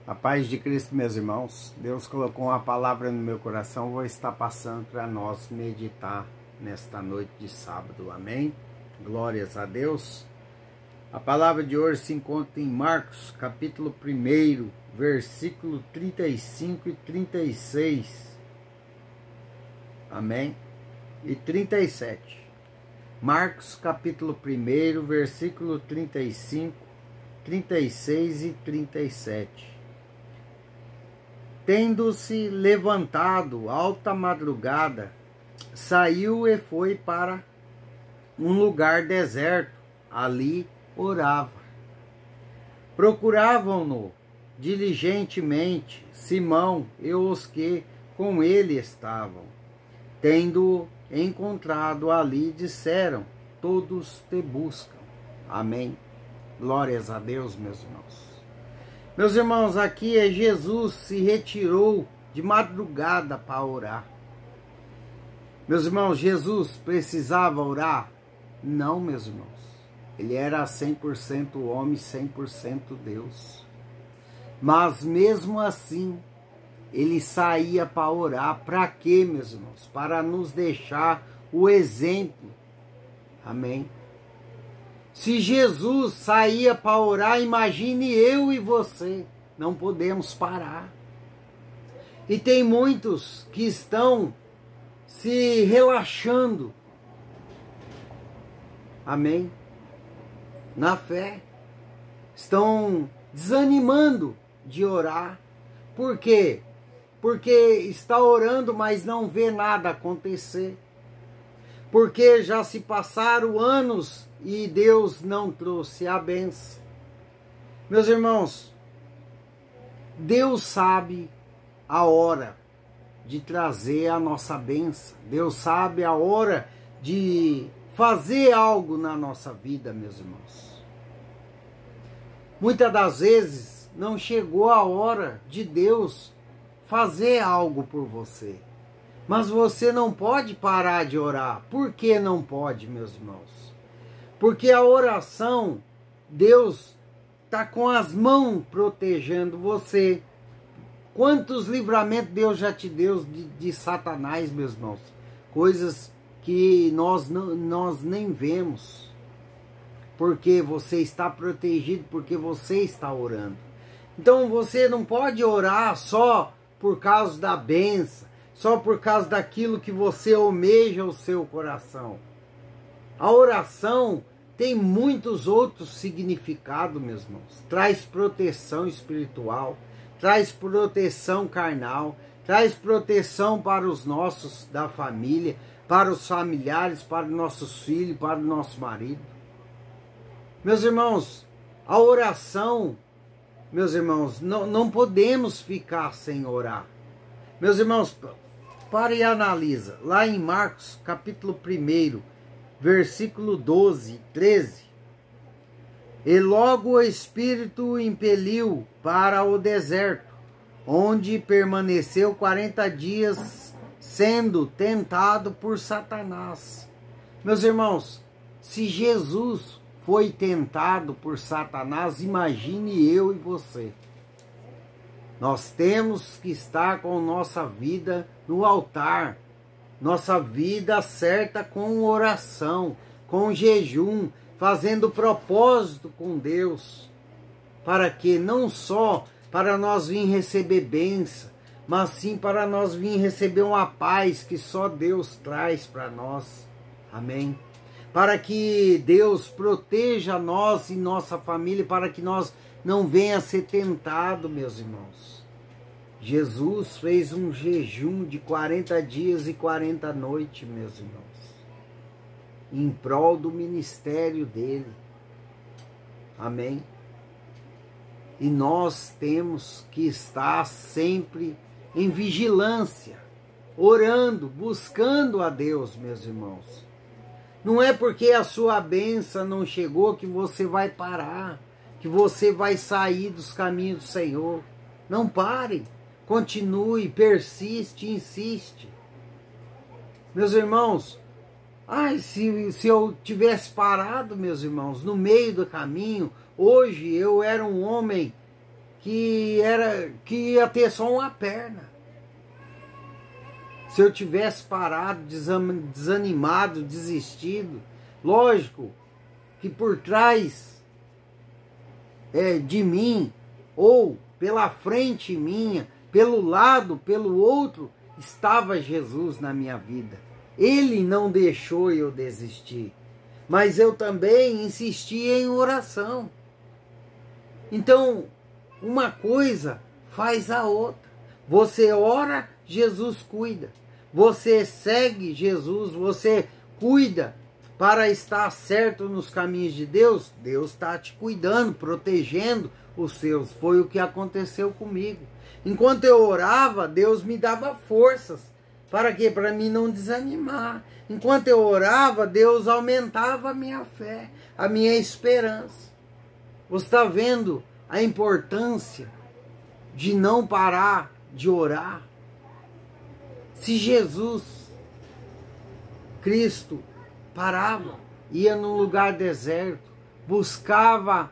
A paz de Cristo, meus irmãos. Deus colocou uma palavra no meu coração, vou estar passando para nós meditar nesta noite de sábado. Amém? Glórias a Deus. A palavra de hoje se encontra em Marcos, capítulo 1, versículo 35 e 36. Amém? E 37. Marcos, capítulo 1, versículo 35, 36 e 37. Tendo-se levantado alta madrugada, saiu e foi para um lugar deserto, ali orava. Procuravam-no diligentemente Simão e os que com ele estavam. Tendo-o encontrado ali, disseram: todos te buscam. Amém. Glórias a Deus, meus irmãos. Meus irmãos, aqui Jesus se retirou de madrugada para orar. Meus irmãos, Jesus precisava orar? Não, meus irmãos. Ele era 100% homem, 100% Deus. Mas mesmo assim, ele saía para orar. Para quê, meus irmãos? Para nos deixar o exemplo. Amém? Se Jesus saía para orar, imagine eu e você. Não podemos parar. E tem muitos que estão se relaxando. Amém? Na fé. Estão desanimando de orar. Por quê? Porque está orando, mas não vê nada acontecer. Porque já se passaram anos e Deus não trouxe a bênção. Meus irmãos, Deus sabe a hora de trazer a nossa bênção. Deus sabe a hora de fazer algo na nossa vida, meus irmãos. Muitas das vezes não chegou a hora de Deus fazer algo por você. Mas você não pode parar de orar. Por que não pode, meus irmãos? Porque a oração, Deus está com as mãos protegendo você. Quantos livramentos Deus já te deu de Satanás, meus irmãos? Coisas que nós nem vemos. Porque você está protegido, porque você está orando. Então você não pode orar só por causa da bênção, só por causa daquilo que você almeja o seu coração. A oração tem muitos outros significados, meus irmãos. Traz proteção espiritual, traz proteção carnal, traz proteção para os nossos da família, para os familiares, para os nossos filhos, para o nosso marido. Meus irmãos, a oração, meus irmãos, não podemos ficar sem orar. Meus irmãos, pare e analisa. Lá em Marcos, capítulo 1, versículo 12, 13. E logo o Espírito o impeliu para o deserto, onde permaneceu 40 dias, sendo tentado por Satanás. Meus irmãos, se Jesus foi tentado por Satanás, imagine eu e você. Nós temos que estar com nossa vida no altar, nossa vida certa com oração, com jejum, fazendo propósito com Deus, para que não só para nós vir receber bênção, mas sim para nós vir receber uma paz que só Deus traz para nós. Amém? Para que Deus proteja nós e nossa família, para que nós não venha a ser tentado, meus irmãos. Jesus fez um jejum de 40 dias e 40 noites, meus irmãos, em prol do ministério dele. Amém? E nós temos que estar sempre em vigilância, orando, buscando a Deus, meus irmãos. Não é porque a sua bênção não chegou que você vai parar, que você vai sair dos caminhos do Senhor. Não pare. Continue, persiste, insiste. Meus irmãos, se eu tivesse parado, meus irmãos, no meio do caminho, hoje eu era um homem que ia ter só uma perna. Se eu tivesse parado, desanimado, desistido, lógico que por trás de mim, ou pela frente minha, pelo lado, pelo outro, estava Jesus na minha vida. Ele não deixou eu desistir, mas eu também insisti em oração. Então, uma coisa faz a outra. Você ora, Jesus cuida. Você segue Jesus, você cuida para estar certo nos caminhos de Deus. Deus está te cuidando, protegendo os seus. Foi o que aconteceu comigo. Enquanto eu orava, Deus me dava forças. Para quê? Para mim não desanimar. Enquanto eu orava, Deus aumentava a minha fé, a minha esperança. Você está vendo a importância de não parar de orar? Se Jesus Cristo parava, ia num lugar deserto, buscava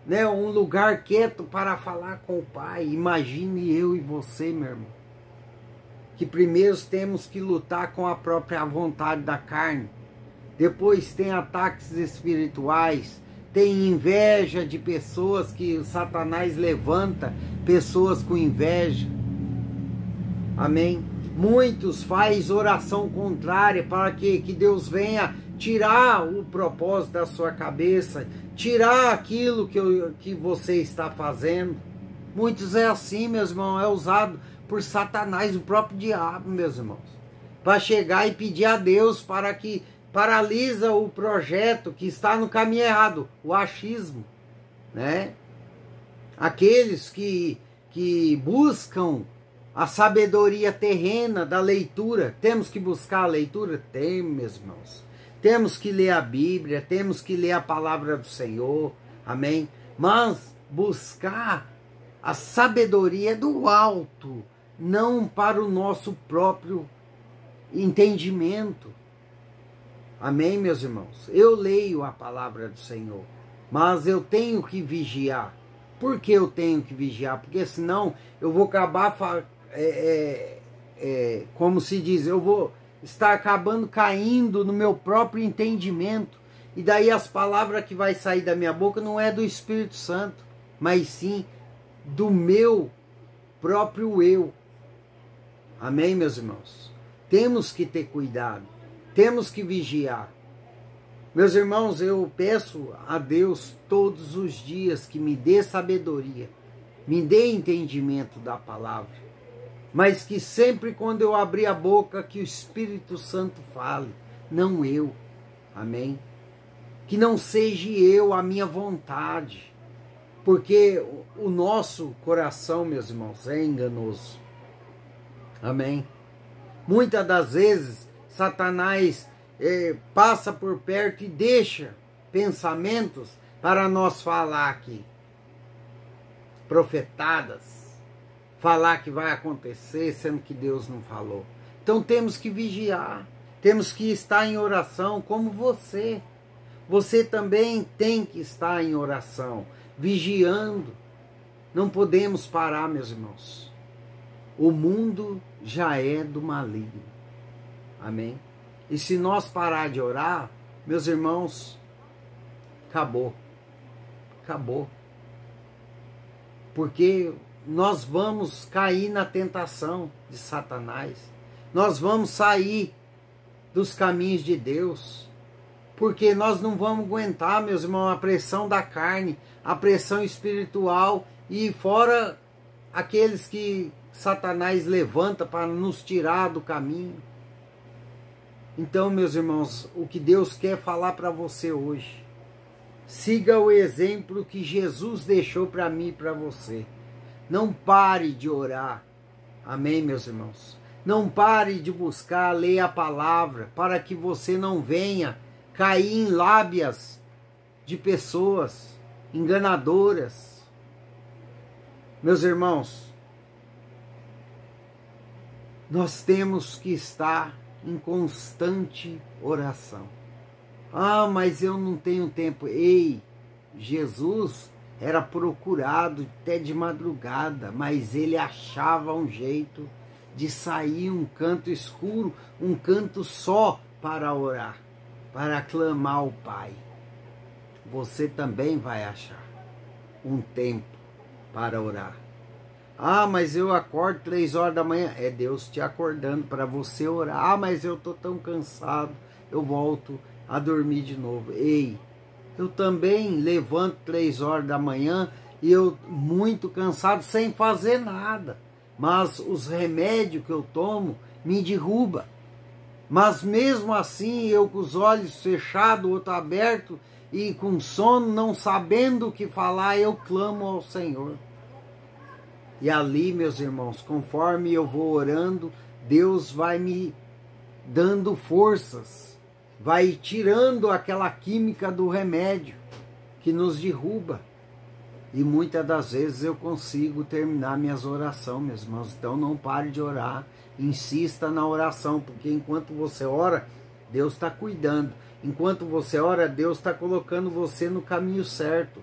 um lugar quieto para falar com o Pai. Imagine eu e você, meu irmão, que primeiro temos que lutar com a própria vontade da carne, depois tem ataques espirituais, tem inveja de pessoas que Satanás levanta, pessoas com inveja. Amém? Muitos fazem oração contrária para que Deus venha tirar o propósito da sua cabeça, tirar aquilo que você está fazendo. Muitos é assim, meus irmãos, é usado por Satanás, o próprio diabo, meus irmãos, para chegar e pedir a Deus para que paralisa o projeto que está no caminho errado, o achismo, né? Aqueles que buscam a sabedoria terrena da leitura. Temos que buscar a leitura? Temos, meus irmãos. Temos que ler a Bíblia, temos que ler a palavra do Senhor, amém? Mas buscar a sabedoria do alto, não para o nosso próprio entendimento. Amém, meus irmãos? Eu leio a palavra do Senhor, mas eu tenho que vigiar. Por que eu tenho que vigiar? Porque senão eu vou acabar, como se diz, eu vou estar acabando caindo no meu próprio entendimento. E daí as palavras que vai sair da minha boca não é do Espírito Santo, mas sim do meu próprio eu. Amém, meus irmãos? Temos que ter cuidado. Temos que vigiar. Meus irmãos, eu peço a Deus todos os dias que me dê sabedoria, me dê entendimento da palavra, mas que sempre quando eu abrir a boca, que o Espírito Santo fale, não eu. Amém? Que não seja eu, a minha vontade, porque o nosso coração, meus irmãos, é enganoso. Amém? Muitas das vezes, Satanás passa por perto e deixa pensamentos para nós falar aqui, profetadas, falar que vai acontecer, sendo que Deus não falou. Então temos que vigiar, temos que estar em oração como você. Você também tem que estar em oração, vigiando. Não podemos parar, meus irmãos. O mundo já é do maligno. Amém? E se nós parar de orar, meus irmãos, acabou. Acabou. Porque nós vamos cair na tentação de Satanás. Nós vamos sair dos caminhos de Deus. Porque nós não vamos aguentar, meus irmãos, a pressão da carne, a pressão espiritual e fora aqueles que Satanás levanta para nos tirar do caminho. Então, meus irmãos, o que Deus quer falar para você hoje, siga o exemplo que Jesus deixou para mim e para você. Não pare de orar. Amém, meus irmãos? Não pare de buscar, ler a palavra, para que você não venha cair em lábias de pessoas enganadoras. Meus irmãos, nós temos que estar em constante oração. Ah, mas eu não tenho tempo. Ei, Jesus era procurado até de madrugada, mas ele achava um jeito de sair um canto escuro, um canto só para orar, para clamar ao Pai. Você também vai achar um tempo para orar. Ah, mas eu acordo 3 horas da manhã. É Deus te acordando para você orar. Ah, mas eu estou tão cansado, eu volto a dormir de novo. Ei, eu também levanto 3 horas da manhã e eu muito cansado sem fazer nada. Mas os remédios que eu tomo me derrubam. Mas mesmo assim, eu com os olhos fechados, outro aberto e com sono, não sabendo o que falar, eu clamo ao Senhor. E ali, meus irmãos, conforme eu vou orando, Deus vai me dando forças, vai tirando aquela química do remédio que nos derruba. E muitas das vezes eu consigo terminar minhas orações, meus irmãos. Então não pare de orar, insista na oração, porque enquanto você ora, Deus está cuidando. Enquanto você ora, Deus está colocando você no caminho certo.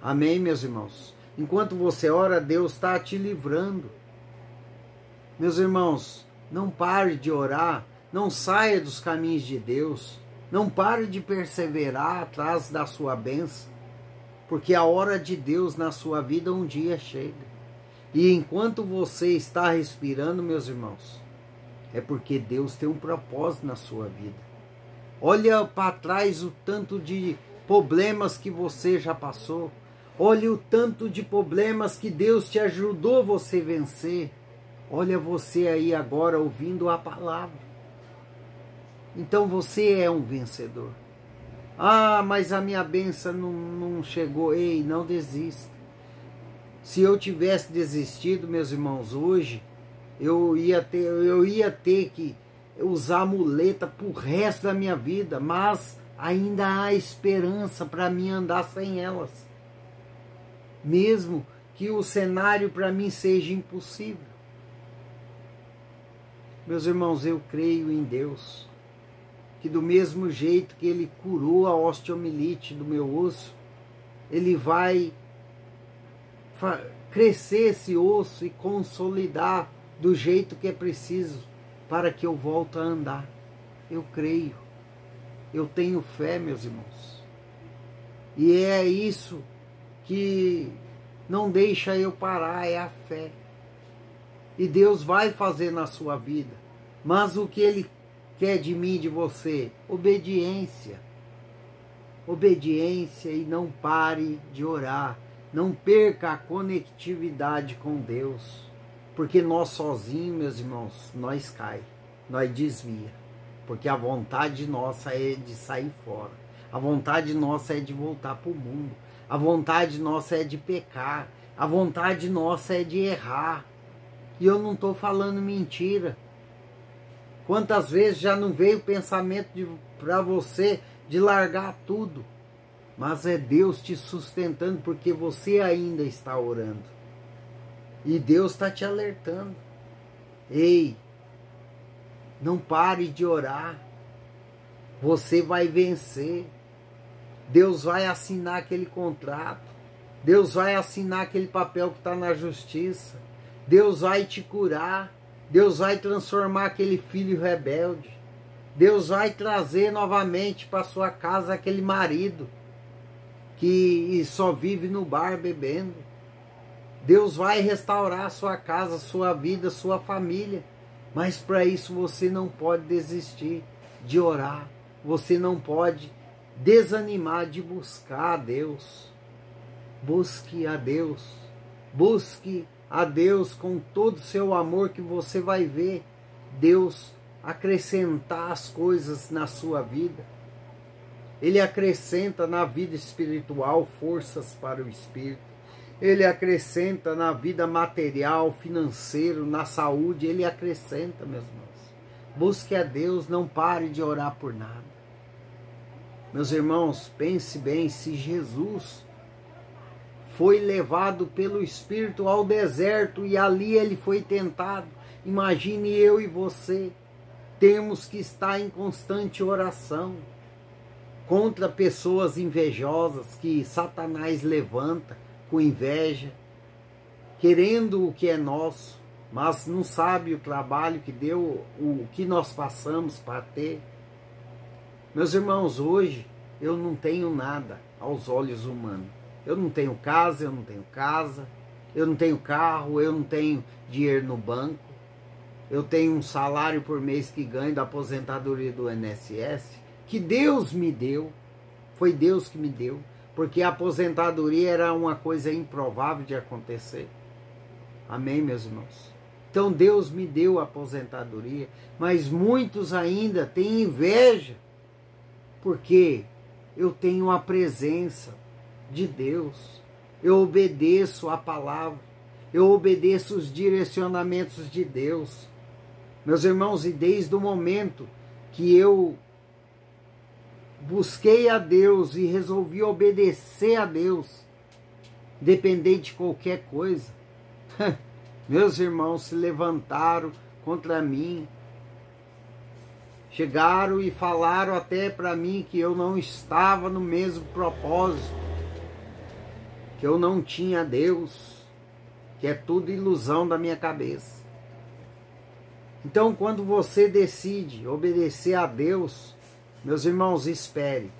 Amém, meus irmãos? Enquanto você ora, Deus está te livrando. Meus irmãos, não pare de orar, não saia dos caminhos de Deus, não pare de perseverar atrás da sua bênção, porque a hora de Deus na sua vida um dia chega. E enquanto você está respirando, meus irmãos, é porque Deus tem um propósito na sua vida. Olha para trás o tanto de problemas que você já passou. Olha o tanto de problemas que Deus te ajudou você vencer. Olha você aí agora ouvindo a palavra. Então você é um vencedor. Ah, mas a minha bênção não chegou. Ei, não desista. Se eu tivesse desistido, meus irmãos, hoje, eu ia ter que usar muleta pro resto da minha vida. Mas ainda há esperança para mim andar sem elas. Mesmo que o cenário para mim seja impossível. Meus irmãos, eu creio em Deus, que do mesmo jeito que Ele curou a osteomielite do meu osso, Ele vai crescer esse osso e consolidar do jeito que é preciso para que eu volte a andar. Eu creio, eu tenho fé, meus irmãos. E é isso que não deixa eu parar, é a fé. E Deus vai fazer na sua vida. Mas o que Ele quer de mim, de você? Obediência. Obediência, e não pare de orar. Não perca a conectividade com Deus. Porque nós sozinhos, meus irmãos, nós cai, nós desvia. Porque a vontade nossa é de sair fora. A vontade nossa é de voltar para o mundo. A vontade nossa é de pecar. A vontade nossa é de errar. E eu não estou falando mentira. Quantas vezes já não veio o pensamento para você de largar tudo. Mas é Deus te sustentando porque você ainda está orando. E Deus está te alertando. Ei, não pare de orar. Você vai vencer. Deus vai assinar aquele contrato. Deus vai assinar aquele papel que está na justiça. Deus vai te curar. Deus vai transformar aquele filho rebelde. Deus vai trazer novamente para sua casa aquele marido que só vive no bar bebendo. Deus vai restaurar a sua casa, sua vida, sua família. Mas para isso você não pode desistir de orar. Você não pode desanimar de buscar a Deus. Busque a Deus. Busque a Deus com todo o seu amor, que você vai ver Deus acrescentar as coisas na sua vida. Ele acrescenta na vida espiritual forças para o espírito. Ele acrescenta na vida material, financeiro, na saúde. Ele acrescenta, meus irmãos. Busque a Deus, não pare de orar por nada. Meus irmãos, pense bem, se Jesus foi levado pelo Espírito ao deserto e ali ele foi tentado, imagine eu e você, temos que estar em constante oração. contra pessoas invejosas que Satanás levanta com inveja, querendo o que é nosso, mas não sabe o trabalho que deu, o que nós passamos para ter. Meus irmãos, hoje eu não tenho nada aos olhos humanos. Eu não tenho casa, eu não tenho carro, eu não tenho dinheiro no banco. Eu tenho um salário por mês que ganho da aposentadoria do INSS, que Deus me deu. Foi Deus que me deu, porque a aposentadoria era uma coisa improvável de acontecer. Amém, meus irmãos? Então Deus me deu a aposentadoria, mas muitos ainda têm inveja, porque eu tenho a presença de Deus, eu obedeço a palavra, eu obedeço os direcionamentos de Deus. Meus irmãos, e desde o momento que eu busquei a Deus e resolvi obedecer a Deus, independente de qualquer coisa, meus irmãos se levantaram contra mim, chegaram e falaram até para mim que eu não estava no mesmo propósito, que eu não tinha Deus, que é tudo ilusão da minha cabeça. Então, quando você decide obedecer a Deus, meus irmãos, espere.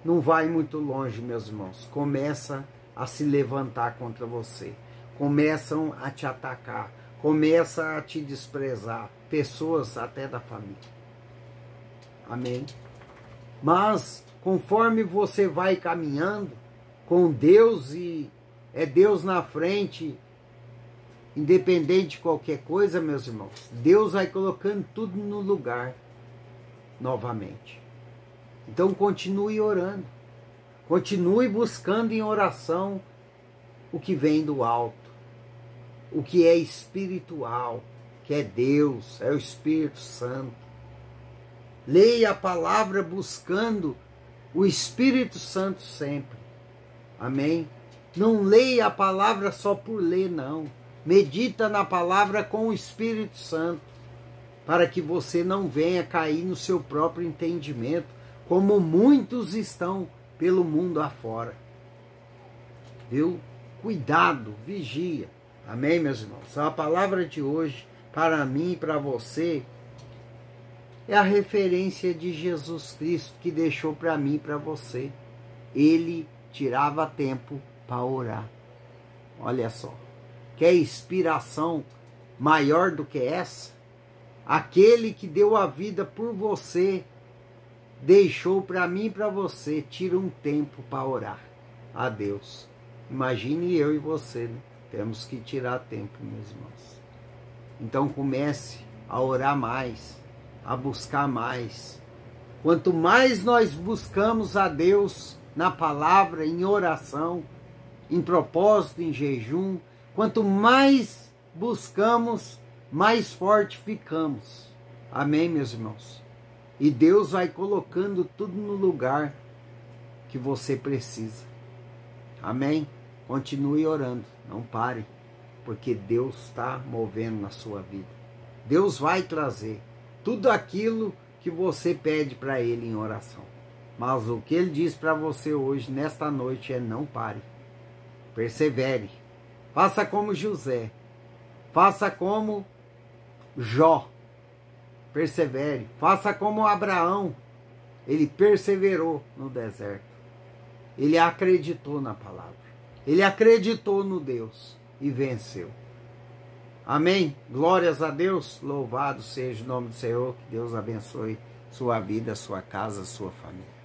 Não vai muito longe, meus irmãos. Começa a se levantar contra você. Começam a te atacar. Começam a te desprezar. Pessoas até da família. Amém? Mas, conforme você vai caminhando com Deus e é Deus na frente, independente de qualquer coisa, meus irmãos, Deus vai colocando tudo no lugar novamente. Então continue orando. Continue buscando em oração o que vem do alto. O que é espiritual, que é Deus, é o Espírito Santo. Leia a palavra buscando o Espírito Santo sempre. Amém? Não leia a palavra só por ler, não. Medita na palavra com o Espírito Santo, para que você não venha cair no seu próprio entendimento, como muitos estão pelo mundo afora. Viu? Cuidado, vigia. Amém, meus irmãos? A palavra de hoje, para mim e para você, é a referência de Jesus Cristo que deixou para mim e para você. Ele tirava tempo para orar. Olha só. Quer inspiração maior do que essa? Aquele que deu a vida por você, deixou para mim e para você, tira um tempo para orar a Deus. Imagine eu e você, né? Temos que tirar tempo, meus irmãos. Então comece a orar mais, a buscar mais. Quanto mais nós buscamos a Deus na palavra, em oração, em propósito, em jejum, quanto mais buscamos, mais forte ficamos. Amém, meus irmãos? E Deus vai colocando tudo no lugar que você precisa. Amém? Continue orando, não pare, porque Deus está movendo na sua vida. Deus vai trazer tudo aquilo que você pede para Ele em oração. Mas o que Ele diz para você hoje, nesta noite, é não pare. Persevere. Faça como José. Faça como Jó. Persevere. Faça como Abraão. Ele perseverou no deserto. Ele acreditou na palavra. Ele acreditou no Deus e venceu. Amém? Glórias a Deus. Louvado seja o nome do Senhor. Que Deus abençoe sua vida, sua casa, sua família.